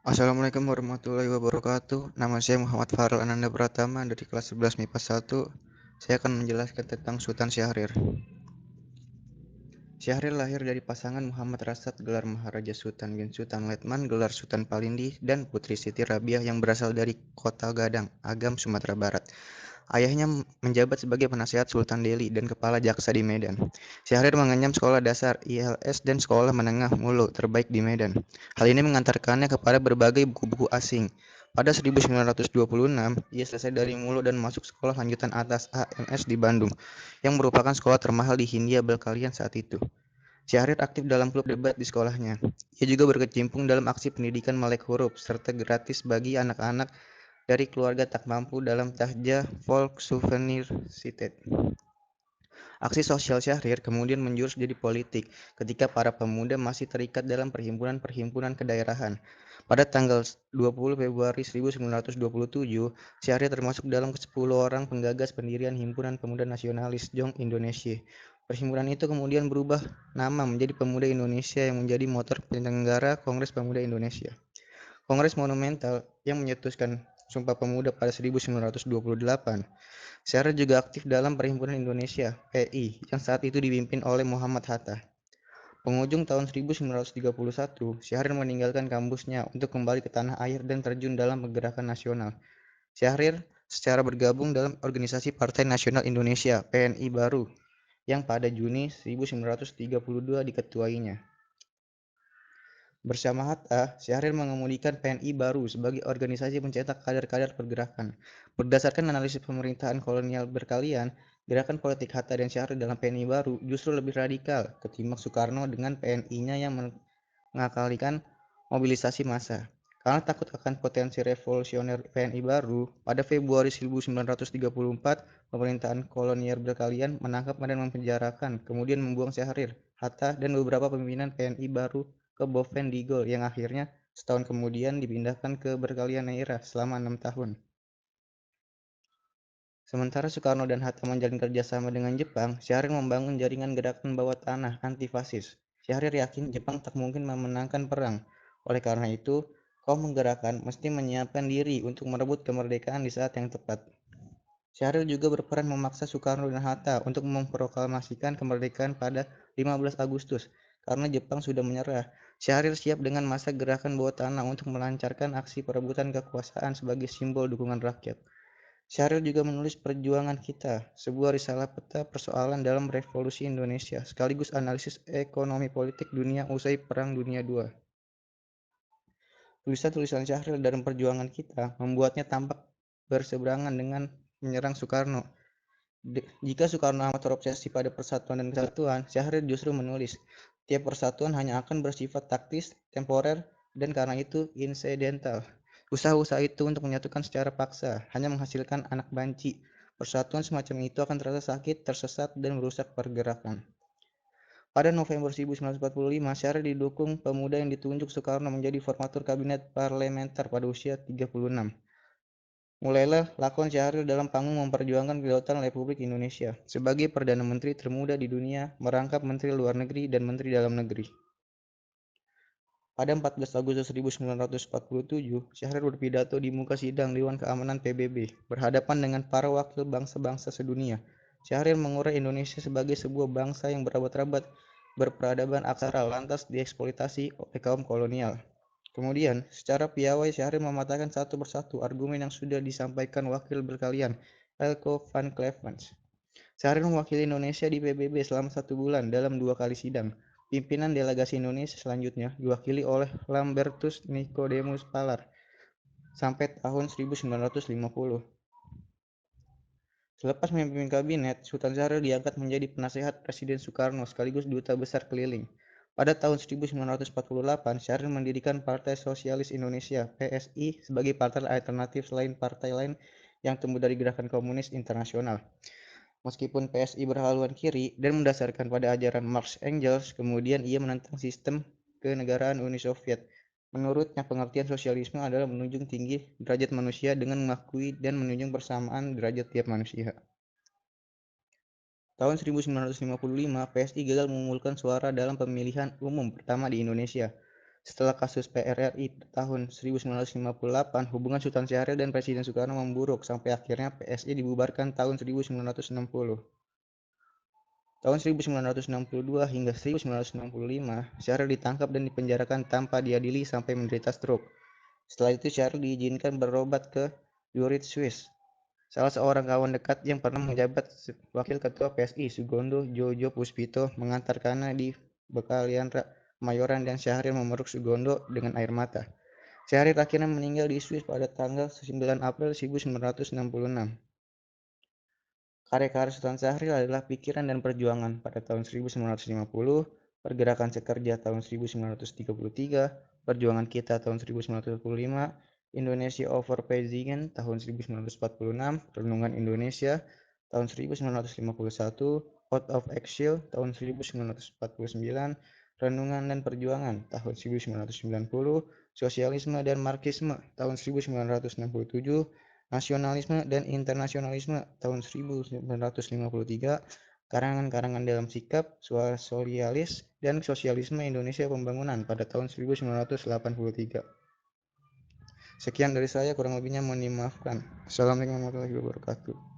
Assalamualaikum warahmatullahi wabarakatuh. Nama saya Muhammad Farel Ananda Pratama dari kelas 11 MIPA 1. Saya akan menjelaskan tentang Sultan Syahrir. Syahrir lahir dari pasangan Muhammad Rasad gelar Maharaja Sultan bin Sultan Letman gelar Sultan Palindi dan Putri Siti Rabiah yang berasal dari Kota Gadang, Agam, Sumatera Barat. Ayahnya menjabat sebagai penasihat Sultan Delhi dan kepala jaksa di Medan. Syahrir mengenyam sekolah dasar, ILS, dan sekolah menengah mulu terbaik di Medan. Hal ini mengantarkannya kepada berbagai buku-buku asing. Pada 1926, ia selesai dari mulu dan masuk sekolah lanjutan atas AMS di Bandung, yang merupakan sekolah termahal di Hindia Belkalian saat itu. Syahrir aktif dalam klub debat di sekolahnya. Ia juga berkecimpung dalam aksi pendidikan melek huruf, serta gratis bagi anak-anak dari keluarga tak mampu dalam Tahja Volksuniversität. Aksi sosial Syahrir kemudian menjurus jadi politik ketika para pemuda masih terikat dalam perhimpunan-perhimpunan kedaerahan. Pada tanggal 20 Februari 1927, Syahrir termasuk dalam ke-10 orang penggagas pendirian Himpunan Pemuda Nasionalis Jong Indonesia. Perhimpunan itu kemudian berubah nama menjadi Pemuda Indonesia yang menjadi motor penyelenggara Kongres Pemuda Indonesia. Kongres monumental yang menyetuskan Sumpah Pemuda pada 1928. Syahrir juga aktif dalam Perhimpunan Indonesia (PI) yang saat itu dipimpin oleh Muhammad Hatta. Penghujung tahun 1931, Syahrir meninggalkan kampusnya untuk kembali ke tanah air dan terjun dalam pergerakan nasional. Syahrir secara bergabung dalam Organisasi Partai Nasional Indonesia (PNI) baru yang pada Juni 1932 diketuainya. Bersama Hatta, Syahrir mengemudikan PNI baru sebagai organisasi pencetak kader-kader pergerakan. Berdasarkan analisis pemerintahan kolonial berkalian, gerakan politik Hatta dan Syahrir dalam PNI baru justru lebih radikal ketimbang Soekarno dengan PNI-nya yang mengakalikan mobilisasi massa. Karena takut akan potensi revolusioner PNI baru, pada Februari 1934, pemerintahan kolonial berkalian menangkap dan mempenjarakan, kemudian membuang Syahrir, Hatta, dan beberapa pimpinan PNI baru ke Boven Digol yang akhirnya setahun kemudian dipindahkan ke Berkalian Daerah selama 6 tahun. Sementara Soekarno dan Hatta menjalin kerjasama dengan Jepang, Syahrir membangun jaringan gerakan bawah tanah anti-fasis. Syahrir yakin Jepang tak mungkin memenangkan perang. Oleh karena itu, kaum menggerakkan mesti menyiapkan diri untuk merebut kemerdekaan di saat yang tepat. Syahrir juga berperan memaksa Soekarno dan Hatta untuk memproklamasikan kemerdekaan pada 15 Agustus. Karena Jepang sudah menyerah, Syahrir siap dengan masa gerakan bawah tanah untuk melancarkan aksi perebutan kekuasaan sebagai simbol dukungan rakyat. Syahrir juga menulis Perjuangan Kita, sebuah risalah peta persoalan dalam revolusi Indonesia, sekaligus analisis ekonomi politik dunia usai Perang Dunia II. Tulisan-tulisan Syahrir dalam Perjuangan Kita membuatnya tampak berseberangan dengan menyerang Soekarno. Jika Soekarno amat terobsesi pada persatuan dan kesatuan, Syahrir justru menulis, tiap persatuan hanya akan bersifat taktis, temporer, dan karena itu insidental. Usaha-usaha itu untuk menyatukan secara paksa hanya menghasilkan anak banci. Persatuan semacam itu akan terasa sakit, tersesat, dan merusak pergerakan. Pada November 1945, Syahrir didukung pemuda yang ditunjuk Soekarno menjadi formatur kabinet parlementer pada usia 36. Mulailah lakon Syahrir dalam panggung memperjuangkan kedaulatan Republik Indonesia. Sebagai Perdana Menteri termuda di dunia, merangkap Menteri Luar Negeri dan Menteri Dalam Negeri. Pada 14 Agustus 1947, Syahrir berpidato di muka sidang Dewan Keamanan PBB, berhadapan dengan para wakil bangsa-bangsa sedunia. Syahrir mengurai Indonesia sebagai sebuah bangsa yang berabad-abad berperadaban aksara lantas dieksploitasi oleh kaum kolonial. Kemudian, secara piawai Syahrir mematahkan satu persatu argumen yang sudah disampaikan wakil berkalian, Elko van Clevens. Syahrir mewakili Indonesia di PBB selama 1 bulan dalam 2 kali sidang. Pimpinan delegasi Indonesia selanjutnya diwakili oleh Lambertus Nicodemus Palar sampai tahun 1950. Selepas memimpin kabinet, Sultan Syahrir diangkat menjadi penasehat Presiden Soekarno sekaligus duta besar keliling. Pada tahun 1948, Syahrir mendirikan Partai Sosialis Indonesia (PSI) sebagai partai alternatif selain partai lain yang tumbuh dari gerakan komunis internasional. Meskipun PSI berhaluan kiri dan mendasarkan pada ajaran Marx Engels, kemudian ia menentang sistem kenegaraan Uni Soviet. Menurutnya, pengertian sosialisme adalah menunjung tinggi derajat manusia dengan mengakui dan menunjung persamaan derajat tiap manusia. Tahun 1955, PSI gagal mengumpulkan suara dalam pemilihan umum pertama di Indonesia. Setelah kasus PRRI tahun 1958, hubungan Sultan Syahrir dan Presiden Soekarno memburuk sampai akhirnya PSI dibubarkan tahun 1960. Tahun 1962 hingga 1965, Syahrir ditangkap dan dipenjarakan tanpa diadili sampai menderita stroke. Setelah itu Syahrir diizinkan berobat ke Zurich, Swiss. Salah seorang kawan dekat yang pernah menjabat wakil ketua PSI, Sugondo Jojo Puspito, mengantarkannya di Bekalian Kemayoran dan Syahrir memeluk Sugondo dengan air mata. Syahrir akhirnya meninggal di Swiss pada tanggal 9 April 1966. Karya-karya Sultan Syahrir adalah Pikiran dan Perjuangan pada tahun 1950, Pergerakan Sekerja tahun 1933, Perjuangan Kita tahun 1945, Indonesia Over Peasingen tahun 1946, Renungan Indonesia tahun 1951, Out of Exile tahun 1949, Renungan dan Perjuangan tahun 1990, Sosialisme dan Marxisme tahun 1967, Nasionalisme dan Internasionalisme tahun 1953, karangan-karangan dalam sikap sosialis dan sosialisme Indonesia Pembangunan pada tahun 1983. Sekian dari saya, kurang lebihnya mohon dimaafkan. Assalamualaikum warahmatullahi wabarakatuh.